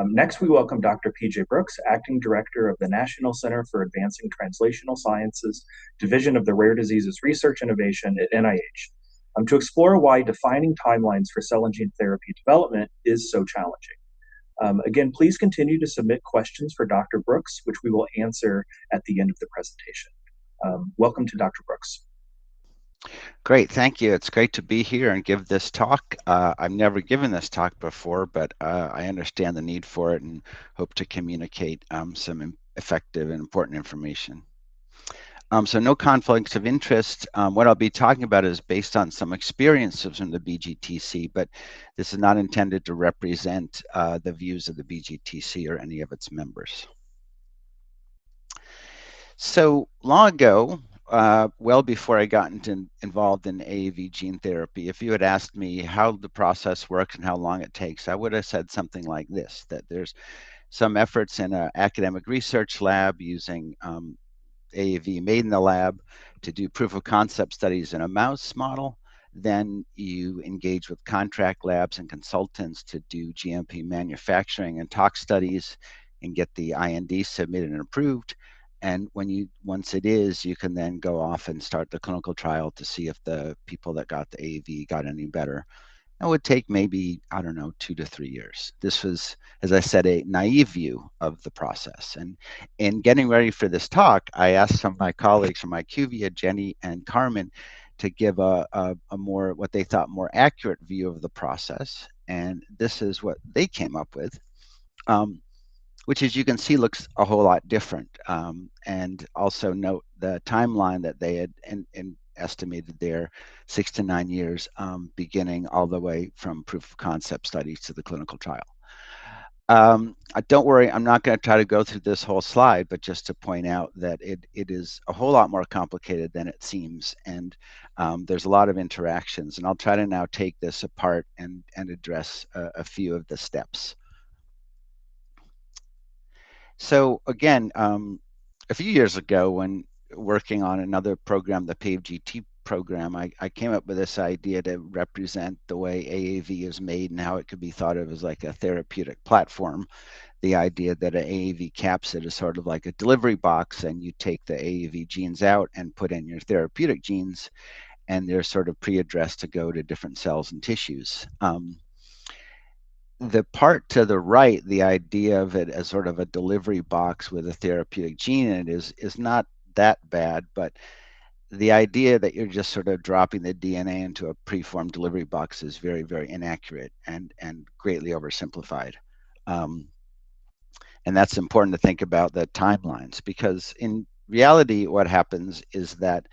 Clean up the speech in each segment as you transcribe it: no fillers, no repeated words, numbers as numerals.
Next, we welcome Dr. PJ Brooks, Acting Director of the National Center for Advancing Translational Sciences, Division of the Rare Diseases Research Innovation at NIH, to explore why defining timelines for cell and gene therapy development is so challenging. Again, please continue to submit questions for Dr. Brooks, which we will answer at the end of the presentation. Welcome to Dr. Brooks. Great, thank you. It's great to be here and give this talk. I've never given this talk before, but I understand the need for it and hope to communicate some effective and important information. So no conflicts of interest. What I'll be talking about is based on some experiences from the BGTC, but this is not intended to represent the views of the BGTC or any of its members. So long ago, well before I got involved in AAV gene therapy, if you had asked me how the process works and how long it takes, I would have said something like this, that there's some efforts in an academic research lab using AAV made in the lab to do proof of concept studies in a mouse model. Then you engage with contract labs and consultants to do GMP manufacturing and tox studies and get the IND submitted and approved. And once it is, you can then go off and start the clinical trial to see if the people that got the AAV got any better. It would take maybe, I don't know, 2 to 3 years. This was, as I said, a naive view of the process. And in getting ready for this talk, I asked some of my colleagues from IQVIA, Jenny and Carmen, to give a more, what they thought more accurate view of the process. And this is what they came up with. Which, as you can see, looks a whole lot different. And also note the timeline that they had estimated there, 6 to 9 years, beginning all the way from proof of concept studies to the clinical trial. Don't worry, I'm not going to try to go through this whole slide, but just to point out that it is a whole lot more complicated than it seems, and there's a lot of interactions. And I'll try to now take this apart and address a few of the steps. So again, a few years ago, when working on another program, the BGTC program, I came up with this idea to represent the way AAV is made and how it could be thought of as like a therapeutic platform. The idea that an AAV capsid is sort of like a delivery box, and you take the AAV genes out and put in your therapeutic genes, and they're sort of pre-addressed to go to different cells and tissues. The part to the right, the idea of it as sort of a delivery box with a therapeutic gene in it is not that bad, but the idea that you're just sort of dropping the DNA into a preformed delivery box is very, very inaccurate and greatly oversimplified. And that's important to think about the timelines, because in reality, what happens is that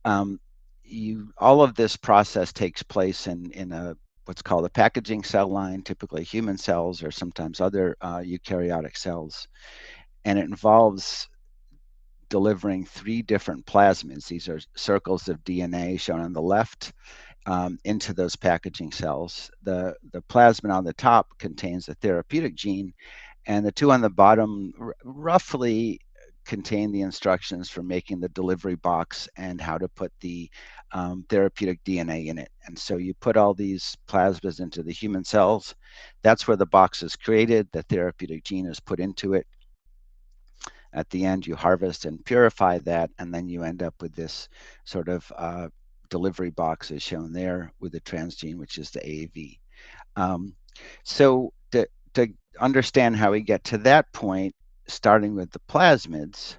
all of this process takes place in a what's called a packaging cell line, typically human cells or sometimes other eukaryotic cells. And it involves delivering 3 different plasmids. These are circles of DNA shown on the left into those packaging cells. The plasmid on the top contains a therapeutic gene, and the 2 on the bottom roughly contain the instructions for making the delivery box and how to put the therapeutic DNA in it. And so you put all these plasmids into the human cells. That's where the box is created. The therapeutic gene is put into it. At the end, you harvest and purify that, and then you end up with this sort of delivery box as shown there with the transgene, which is the AAV. So to understand how we get to that point, starting with the plasmids,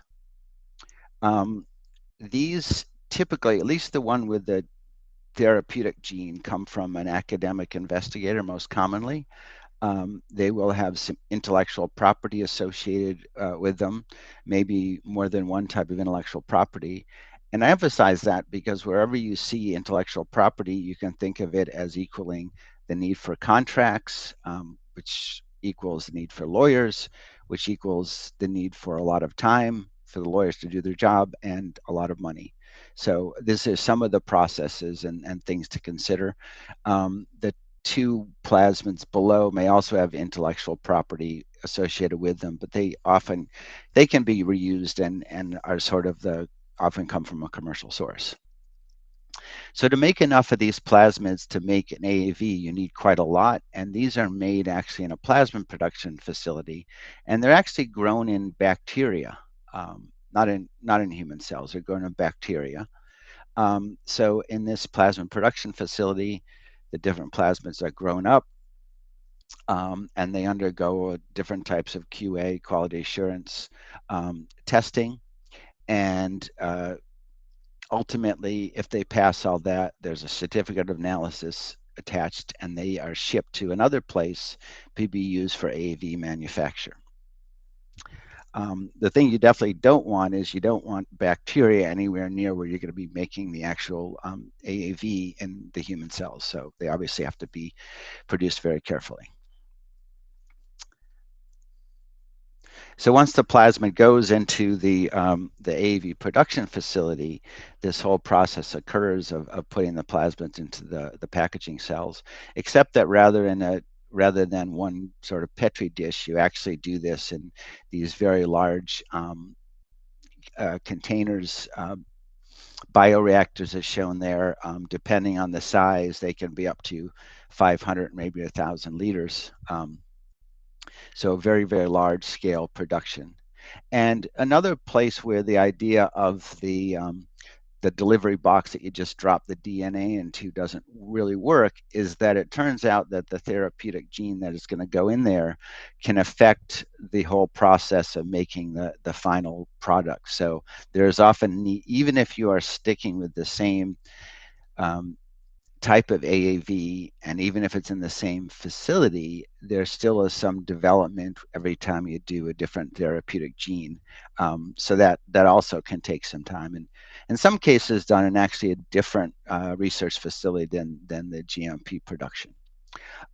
these typically, at least the one with the therapeutic gene, come from an academic investigator most commonly. They will have some intellectual property associated with them, maybe more than one type of intellectual property. And I emphasize that because wherever you see intellectual property, you can think of it as equaling the need for contracts, which equals the need for lawyers, which equals the need for a lot of time for the lawyers to do their job and a lot of money. So this is some of the processes and things to consider. The 2 plasmids below may also have intellectual property associated with them, but they can be reused and are sort of often come from a commercial source. So to make enough of these plasmids to make an AAV, you need quite a lot, and these are made actually in a plasmid production facility, and they're actually grown in bacteria, not in human cells. They're grown in bacteria. So in this plasmid production facility, the different plasmids are grown up, and they undergo different types of QA, quality assurance testing, and ultimately, if they pass all that, there's a certificate of analysis attached, and they are shipped to another place to be used for AAV manufacture. The thing you definitely don't want is you don't want bacteria anywhere near where you're going to be making the actual AAV in the human cells. So they obviously have to be produced very carefully. So once the plasmid goes into the AAV production facility, this whole process occurs of putting the plasmids into the packaging cells, except that rather than one sort of Petri dish, you actually do this in these very large containers, bioreactors as shown there. Depending on the size, they can be up to 500, maybe 1,000 liters. So very, very large scale production. And another place where the idea of the delivery box that you just drop the DNA into doesn't really work is that it turns out that the therapeutic gene that is going to go in there can affect the whole process of making the final product. So there's often, even if you are sticking with the same um, type of AAV, and even if it's in the same facility, there still is some development every time you do a different therapeutic gene. So that also can take some time, and in some cases done in actually a different research facility than the GMP production.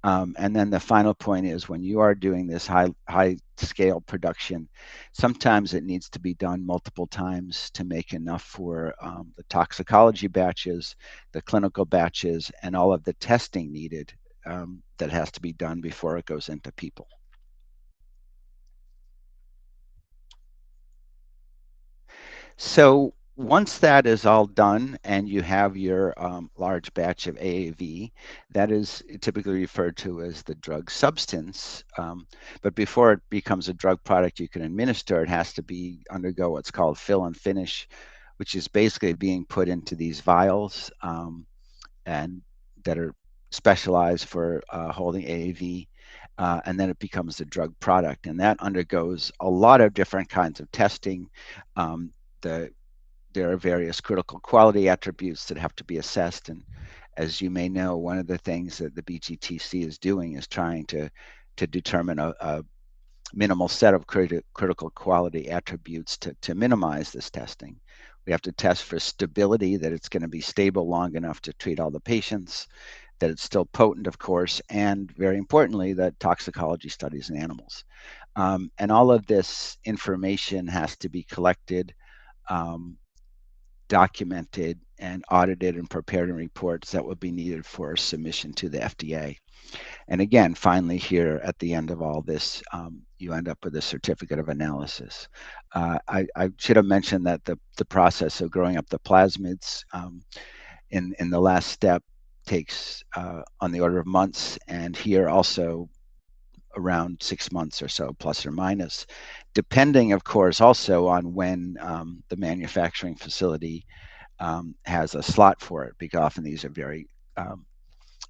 And then the final point is when you are doing this high scale production, sometimes it needs to be done multiple times to make enough for the toxicology batches, the clinical batches, and all of the testing needed that has to be done before it goes into people. So once that is all done and you have your large batch of AAV, that is typically referred to as the drug substance. But before it becomes a drug product you can administer, it has to undergo what's called fill and finish, which is basically being put into these vials and that are specialized for holding AAV. And then it becomes a drug product, and that undergoes a lot of different kinds of testing. Um, the there are various critical quality attributes that have to be assessed. And as you may know, one of the things that the BGTC is doing is trying to determine a minimal set of critical quality attributes to minimize this testing. We have to test for stability, that it's going to be stable long enough to treat all the patients, that it's still potent, of course, and very importantly, that toxicology studies in animals. And all of this information has to be collected, documented, and audited and prepared in reports that would be needed for submission to the FDA. And again, finally, here at the end of all this, you end up with a certificate of analysis. I should have mentioned that the process of growing up the plasmids in the last step takes on the order of months, and here also around 6 months or so, plus or minus, depending, of course, also on when the manufacturing facility has a slot for it, because often these are very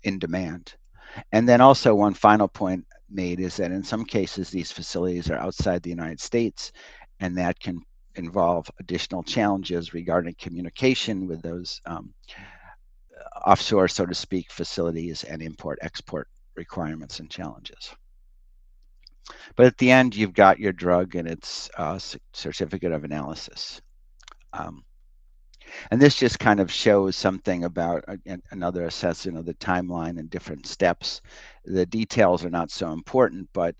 in demand. And then also one final point made is that in some cases these facilities are outside the United States, and that can involve additional challenges regarding communication with those offshore, so to speak, facilities and import-export requirements and challenges. But at the end, you've got your drug and its certificate of analysis. And this just kind of shows something about another assessment of the timeline and different steps. The details are not so important, but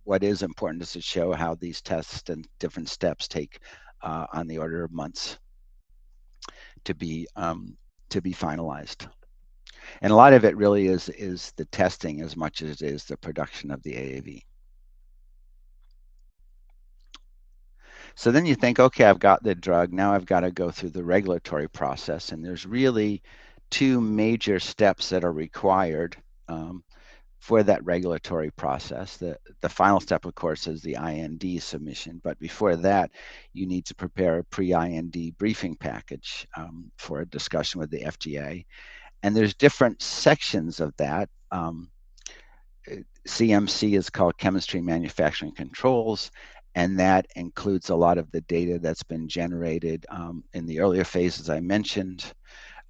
what is important is to show how these tests and different steps take on the order of months to be finalized. And a lot of it really is the testing as much as it is the production of the AAV. So then you think, okay, I've got the drug. Now I've got to go through the regulatory process. And there's really two major steps that are required um, for that regulatory process. The final step, of course, is the IND submission. But before that, you need to prepare a pre-IND briefing package for a discussion with the FDA. And there's different sections of that. CMC is called Chemistry Manufacturing Controls, and that includes a lot of the data that's been generated in the earlier phases I mentioned,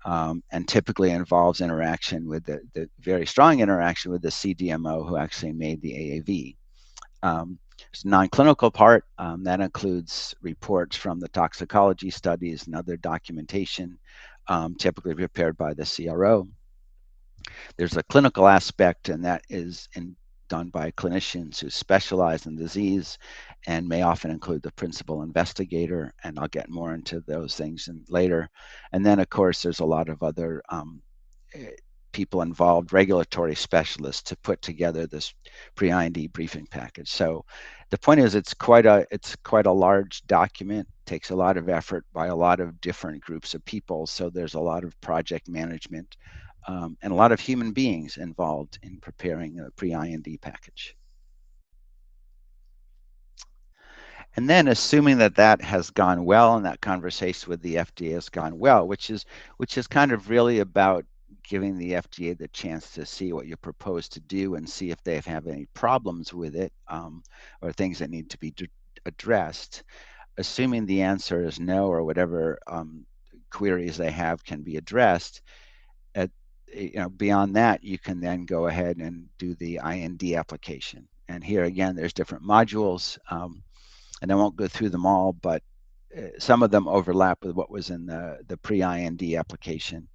and typically involves interaction with the very strong interaction with the CDMO who actually made the AAV. There's a non-clinical part that includes reports from the toxicology studies and other documentation, typically prepared by the CRO. There's a clinical aspect, and that is done by clinicians who specialize in disease and may often include the principal investigator. And I'll get more into those things later. And then, of course, there's a lot of other eh, people involved, regulatory specialists, to put together this pre-IND briefing package. So the point is, it's quite a large document. Takes a lot of effort by a lot of different groups of people. So there's a lot of project management and a lot of human beings involved in preparing a pre-IND package. And then, assuming that that has gone well and that conversation with the FDA has gone well, which is kind of really about giving the FDA the chance to see what you propose to do and see if they have any problems with it or things that need to be addressed. Assuming the answer is no, or whatever queries they have can be addressed, at beyond that, you can then go ahead and do the IND application. And here again, there's different modules, and I won't go through them all, but some of them overlap with what was in the pre-IND application.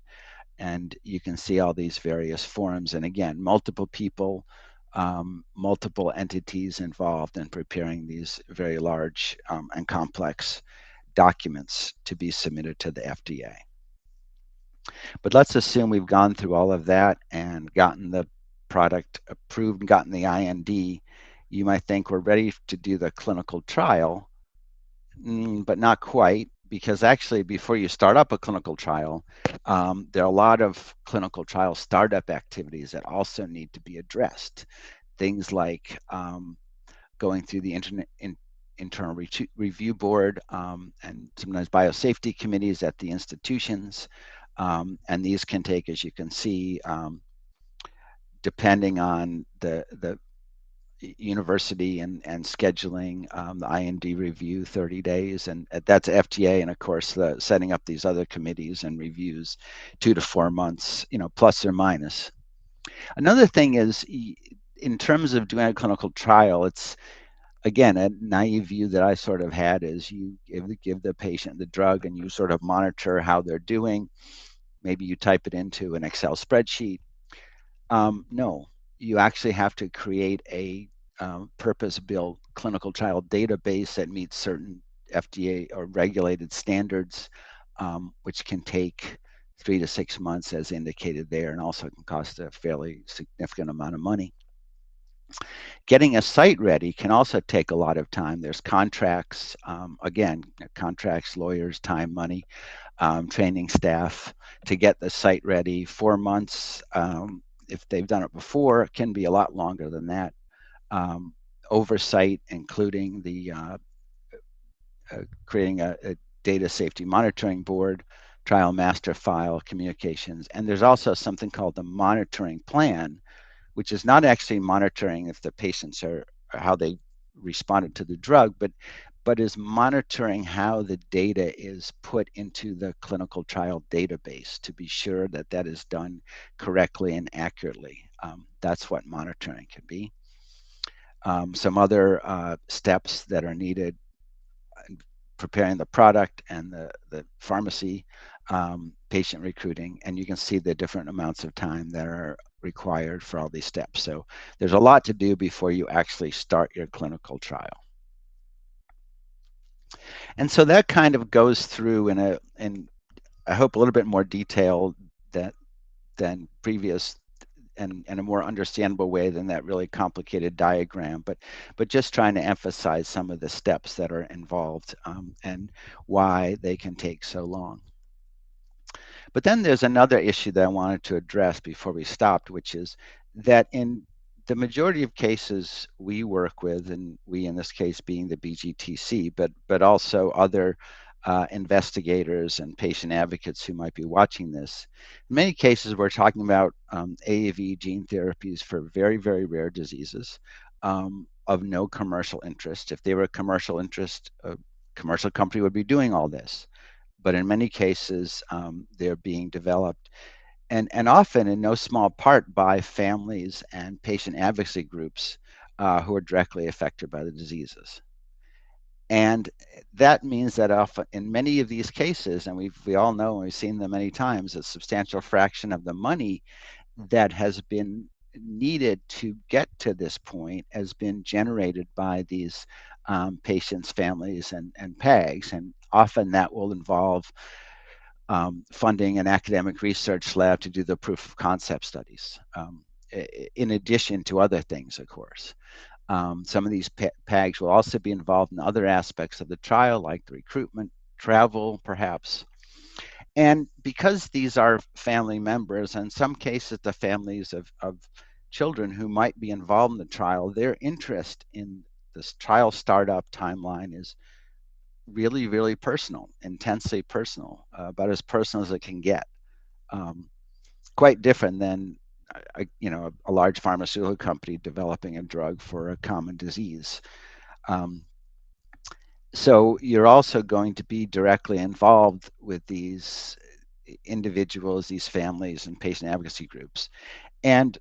And you can see all these various forms. And again, multiple people, multiple entities involved in preparing these very large and complex documents to be submitted to the FDA. But let's assume we've gone through all of that and gotten the product approved and gotten the IND. You might think we're ready to do the clinical trial, but not quite, because actually before you start up a clinical trial, there are a lot of clinical trial startup activities that also need to be addressed. Things like going through the internal review board and sometimes biosafety committees at the institutions. And these can take, as you can see, depending on the university and scheduling, the IND review 30 days, and that's FDA, and of course setting up these other committees and reviews 2 to 4 months, plus or minus. Another thing is, in terms of doing a clinical trial, it's again a naive view that I sort of had is you give the patient the drug and you sort of monitor how they're doing. Maybe you type it into an Excel spreadsheet. No, you actually have to create a purpose-built clinical trial database that meets certain FDA or regulated standards, which can take 3 to 6 months, as indicated there, and also can cost a fairly significant amount of money. Getting a site ready can also take a lot of time. There's contracts, again, contracts, lawyers, time, money, training staff to get the site ready. 4 months, if they've done it before, it can be a lot longer than that. Oversight, including the creating a data safety monitoring board, trial master file, communications, and there's also something called the monitoring plan, which is not actually monitoring if the patients are how they responded to the drug, but is monitoring how the data is put into the clinical trial database to be sure that that is done correctly and accurately. That's what monitoring can be. Some other steps that are needed: preparing the product and the pharmacy, patient recruiting, and you can see the different amounts of time that are required for all these steps. So there's a lot to do before you actually start your clinical trial. And so that kind of goes through in I hope a little bit more detail than previous and in a more understandable way than that really complicated diagram, but just trying to emphasize some of the steps that are involved, and why they can take so long. But then there's another issue that I wanted to address before we stopped, which is that in the majority of cases we work with, and we in this case being the BGTC, but also other investigators and patient advocates who might be watching this. In many cases, we're talking about AAV gene therapies for very, very rare diseases of no commercial interest. If they were a commercial interest, a commercial company would be doing all this. But in many cases, they're being developed, and often in no small part by families and patient advocacy groups who are directly affected by the diseases. And that means that often, in many of these cases, and we all know, and we've seen them many times, a substantial fraction of the money that has been needed to get to this point has been generated by these patients, families, and PAGs. And often that will involve funding an academic research lab to do the proof of concept studies, in addition to other things, of course. Some of these PAGs will also be involved in other aspects of the trial, like the recruitment, travel, perhaps. And because these are family members, in some cases, the families of children who might be involved in the trial, their interest in this trial startup timeline is really, really personal, intensely personal, about as personal as it can get. Um, Quite different than a large pharmaceutical company developing a drug for a common disease. Um, so you're also going to be directly involved with these individuals, these families, and patient advocacy groups. And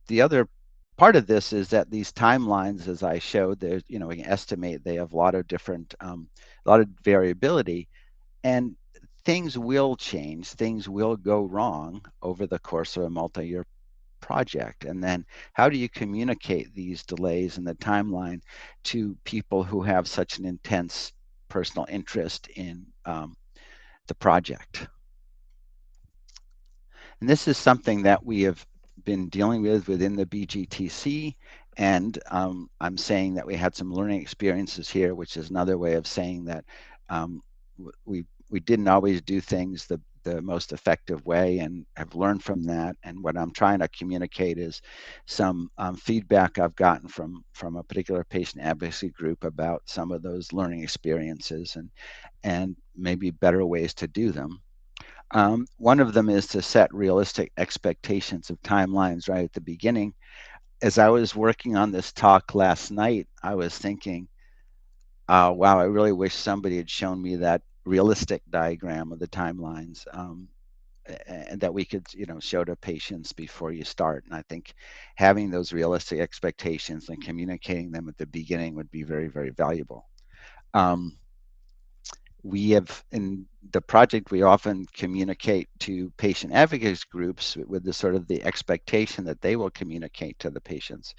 the other part of this is that these timelines, as I showed, there's, we can estimate they have a lot of different, a lot of variability, and things will change, things will go wrong over the course of a multi-year project. And then how do you communicate these delays in the timeline to people who have such an intense personal interest in the project? And this is something that we have been dealing with within the BGTC. And I'm saying that we had some learning experiences here, which is another way of saying that we didn't always do things the most effective way, and have learned from that. And what I'm trying to communicate is some feedback I've gotten from a particular patient advocacy group about some of those learning experiences, and maybe better ways to do them. One of them is to set realistic expectations of timelines right at the beginning. As I was working on this talk last night, I was thinking, wow, I really wish somebody had shown me that realistic diagram of the timelines, and that we could, show to patients before you start. And I think having those realistic expectations and communicating them at the beginning would be very, very valuable. We have, in the project, we often communicate to patient advocacy groups with the sort of the expectation that they will communicate to the patients.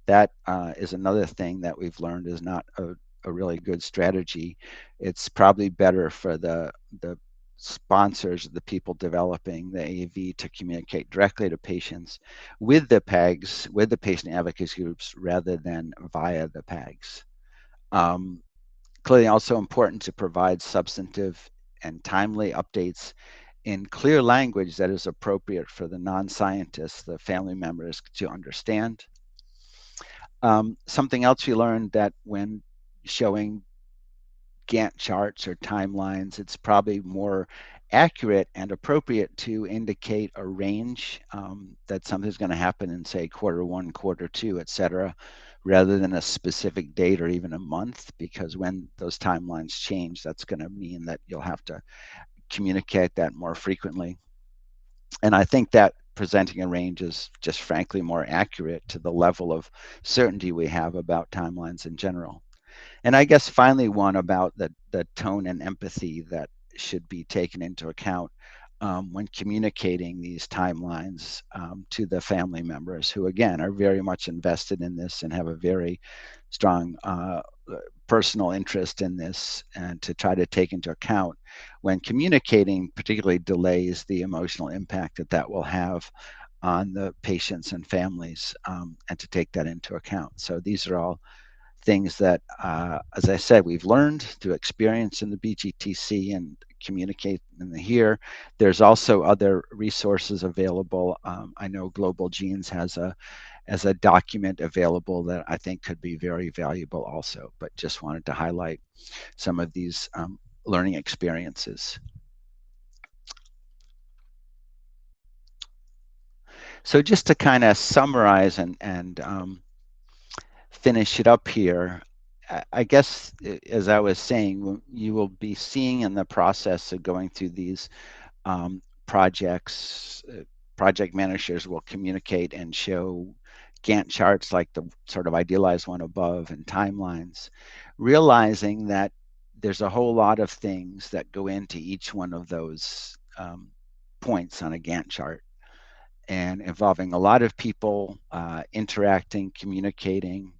That is another thing that we've learned is not a really good strategy. It's probably better for the sponsors, the people developing the AAV, to communicate directly to patients with the PAGs, with the patient advocacy groups, rather than via the PAGs. Clearly also important to provide substantive and timely updates in clear language that is appropriate for the non-scientists, the family members, to understand. Something else we learned, that when showing Gantt charts or timelines, it's probably more accurate and appropriate to indicate a range, that something's going to happen in, say, Q1, Q2, et cetera, rather than a specific date or even a month, because when those timelines change, that's going to mean that you'll have to communicate that more frequently. And I think that presenting a range is just frankly more accurate to the level of certainty we have about timelines in general. And I guess finally, one about the tone and empathy that should be taken into account when communicating these timelines to the family members, who again are very much invested in this and have a very strong personal interest in this, and to try to take into account when communicating, particularly delays, the emotional impact that will have on the patients and families, and to take that into account. So these are all things that, as I said, we've learned through experience in the BGTC and communicate in the here. There's also other resources available. I know Global Genes has a document available that I think could be very valuable also, but just wanted to highlight some of these learning experiences. So just to kind of summarize and finish it up here, I guess, as I was saying, you will be seeing in the process of going through these projects, project managers will communicate and show Gantt charts like the sort of idealized one above and timelines, realizing that there's a whole lot of things that go into each one of those points on a Gantt chart, and involving a lot of people interacting, communicating,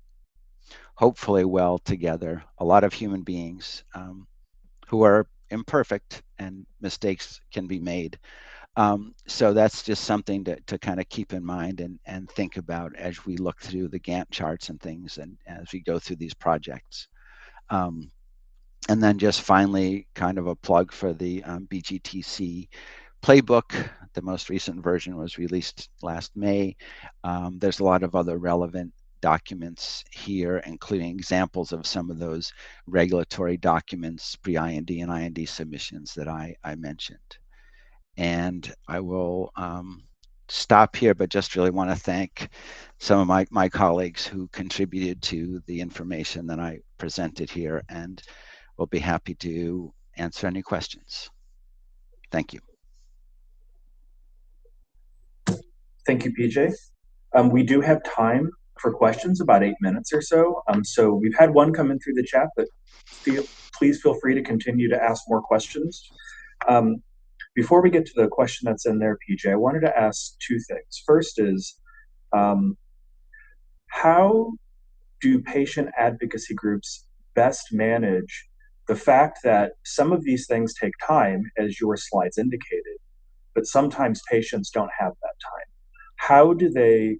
hopefully well together, a lot of human beings who are imperfect and mistakes can be made. So that's just something to kind of keep in mind and think about as we look through the Gantt charts and things and as we go through these projects. And then just finally, kind of a plug for the BGTC playbook. The most recent version was released last May. There's a lot of other relevant documents here, including examples of some of those regulatory documents, pre-IND and IND submissions that I mentioned. And I will stop here, but just really want to thank some of my colleagues who contributed to the information that I presented here, and we'll be happy to answer any questions. Thank you. Thank you, PJ. We do have time for questions, about 8 minutes or so. So we've had one come in through the chat, but please feel free to continue to ask more questions. Before we get to the question that's in there, PJ, I wanted to ask two things. First is, how do patient advocacy groups best manage the fact that some of these things take time, as your slides indicated, but sometimes patients don't have that time? How do they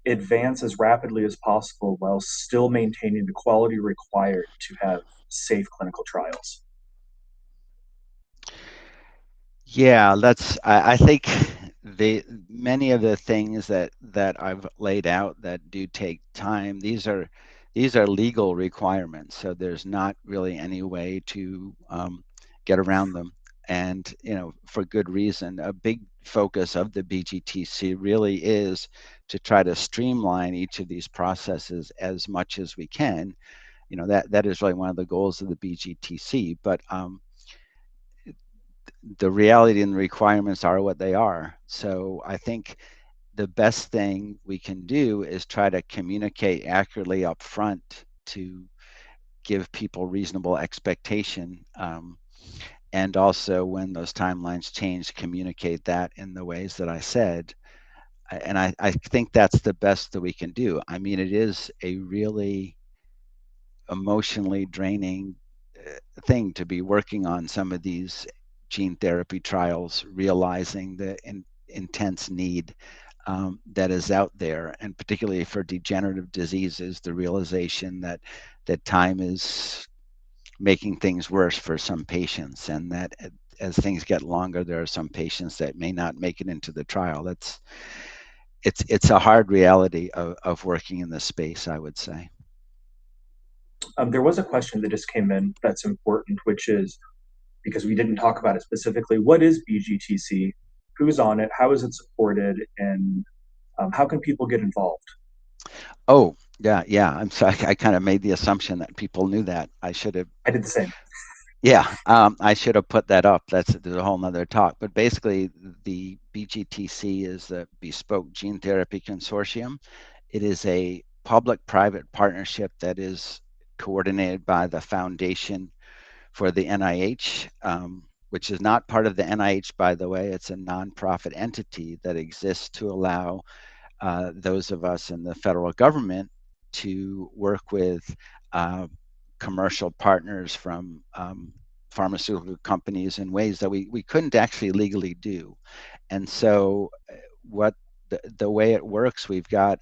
advance as rapidly as possible while still maintaining the quality required to have safe clinical trials? Yeah, I think many of the things that I've laid out that do take time, these are legal requirements, so there's not really any way to get around them. And for good reason. A big focus of the BGTC really is to try to streamline each of these processes as much as we can. That is really one of the goals of the BGTC. But the reality and the requirements are what they are. So I think the best thing we can do is try to communicate accurately up front to give people reasonable expectation. And also, when those timelines change, communicate that in the ways that I said. And I think that's the best that we can do. I mean, it is a really emotionally draining thing to be working on some of these gene therapy trials, realizing the intense need that is out there, and particularly for degenerative diseases, the realization that time is making things worse for some patients, and that as things get longer, there are some patients that may not make it into the trial. It's a hard reality of working in this space, I would say. There was a question that just came in that's important, which is, because we didn't talk about it specifically, what is BGTC? Who's on it? How is it supported? And how can people get involved? Oh, yeah. I'm sorry. I kind of made the assumption that people knew that. I should have. I did the same. Yeah, I should have put that up. There's a whole nother talk. But basically, the BGTC is the Bespoke Gene Therapy Consortium. It is a public-private partnership that is coordinated by the Foundation for the NIH, which is not part of the NIH, by the way. It's a nonprofit entity that exists to allow those of us in the federal government to work with commercial partners from pharmaceutical companies in ways that we couldn't actually legally do. And so what the way it works, we've got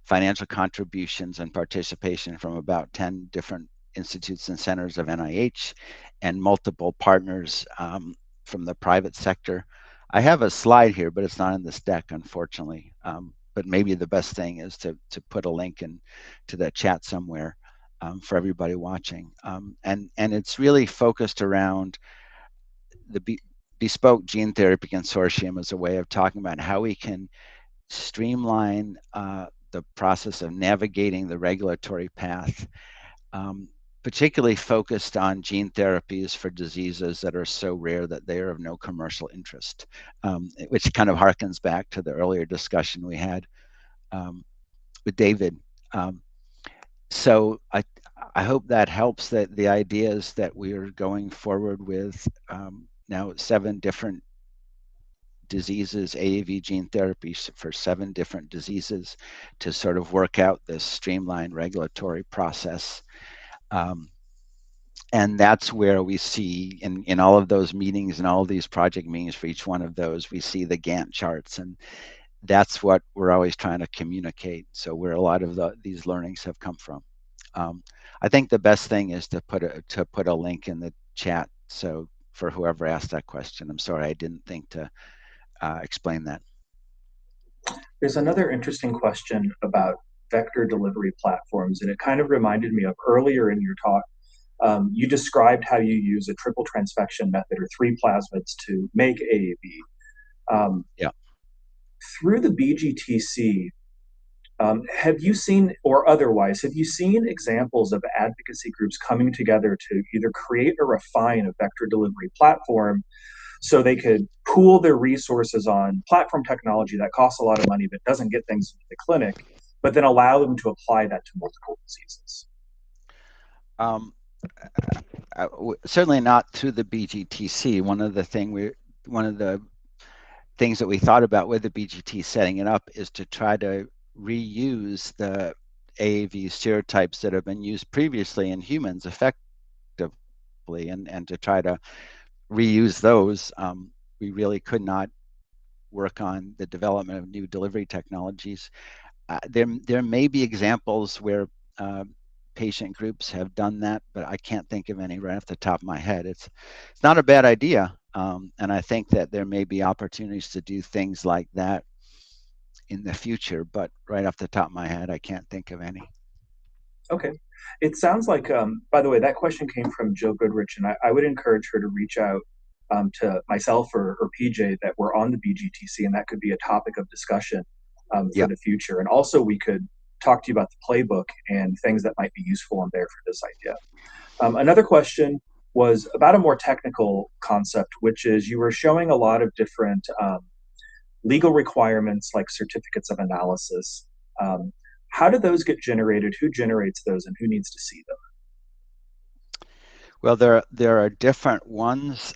financial contributions and participation from about 10 different institutes and centers of NIH and multiple partners from the private sector. I have a slide here, but it's not in this deck, unfortunately. But maybe the best thing is to put a link in to the chat somewhere for everybody watching. And it's really focused around the Bespoke Gene Therapy Consortium as a way of talking about how we can streamline the process of navigating the regulatory path, particularly focused on gene therapies for diseases that are so rare that they are of no commercial interest, which kind of harkens back to the earlier discussion we had with David. So I hope that helps. That the idea is that we are going forward with now 7 different diseases, AAV gene therapy for 7 different diseases to sort of work out this streamlined regulatory process. And that's where we see in all of those meetings and all of these project meetings for each one of those, we see the Gantt charts. And that's what we're always trying to communicate. So where a lot of these learnings have come from. I think the best thing is to put a link in the chat. So for whoever asked that question, I'm sorry I didn't think to explain that. There's another interesting question about vector delivery platforms, and it kind of reminded me of earlier in your talk. You described how you use a triple transfection method or 3 plasmids to make AAV. Yeah. Through the BGTC, have you seen, or otherwise, have you seen examples of advocacy groups coming together to either create or refine a vector delivery platform so they could pool their resources on platform technology that costs a lot of money but doesn't get things into the clinic, but then allow them to apply that to multiple diseases? Um, Certainly not through the BGTC. One of the things that we thought about with the BGT setting it up is to try to reuse the AAV serotypes that have been used previously in humans effectively, and to try to reuse those. We really could not work on the development of new delivery technologies. There may be examples where patient groups have done that, but I can't think of any right off the top of my head. It's not a bad idea, and I think that there may be opportunities to do things like that in the future, but right off the top of my head, I can't think of any. Okay. It sounds like, by the way, that question came from Jill Goodrich, and I would encourage her to reach out to myself or PJ that we're on the BGTC, and that could be a topic of discussion for Yeah. the future. And also, we could talk to you about the playbook and things that might be useful in there for this idea. Another question was about a more technical concept, which is you were showing a lot of different legal requirements like certificates of analysis. How do those get generated? Who generates those, and who needs to see them? Well, there are different ones.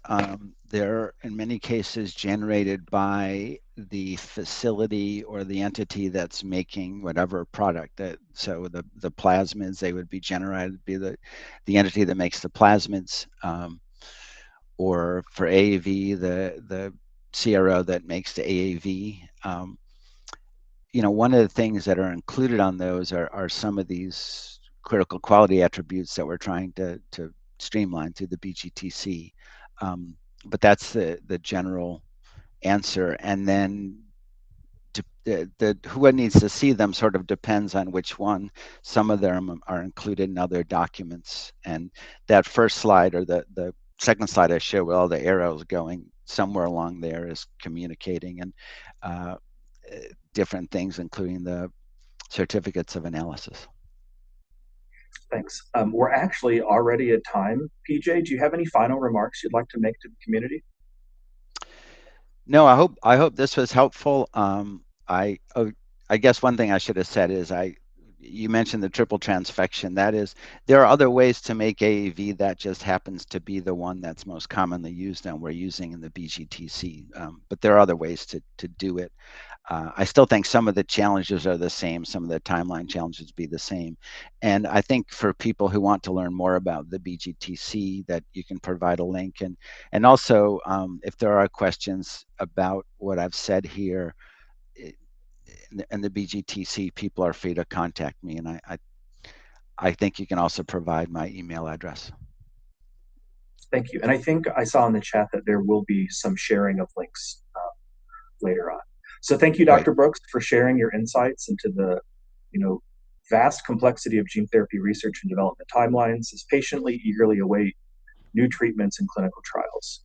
They're in many cases generated by the facility or the entity that's making whatever product. So the plasmids, they would be generated by the entity that makes the plasmids, or for AAV, the CRO that makes the AAV. One of the things that are included on those are some of these critical quality attributes that we're trying to streamline through the BGTC. But that's the general answer. And then who needs to see them sort of depends on which one. Some of them are included in other documents. And that first slide, or the second slide I show with all the arrows going, somewhere along there is communicating and different things, including the certificates of analysis. Thanks. We're actually already at time. PJ, do you have any final remarks you'd like to make to the community? No, I hope this was helpful. I guess one thing I should have said is you mentioned the triple transfection. That is, there are other ways to make AAV. That just happens to be the one that's most commonly used and we're using in the BGTC. But there are other ways to do it. I still think some of the challenges are the same. Some of the timeline challenges be the same. And I think for people who want to learn more about the BGTC, that you can provide a link. And also, if there are questions about what I've said here, and the BGTC, people are free to contact me. And I think you can also provide my email address. Thank you. And I think I saw in the chat that there will be some sharing of links later on. So thank you, Great. Dr. Brooks, for sharing your insights into the, vast complexity of gene therapy research and development timelines as patiently eagerly await new treatments and clinical trials.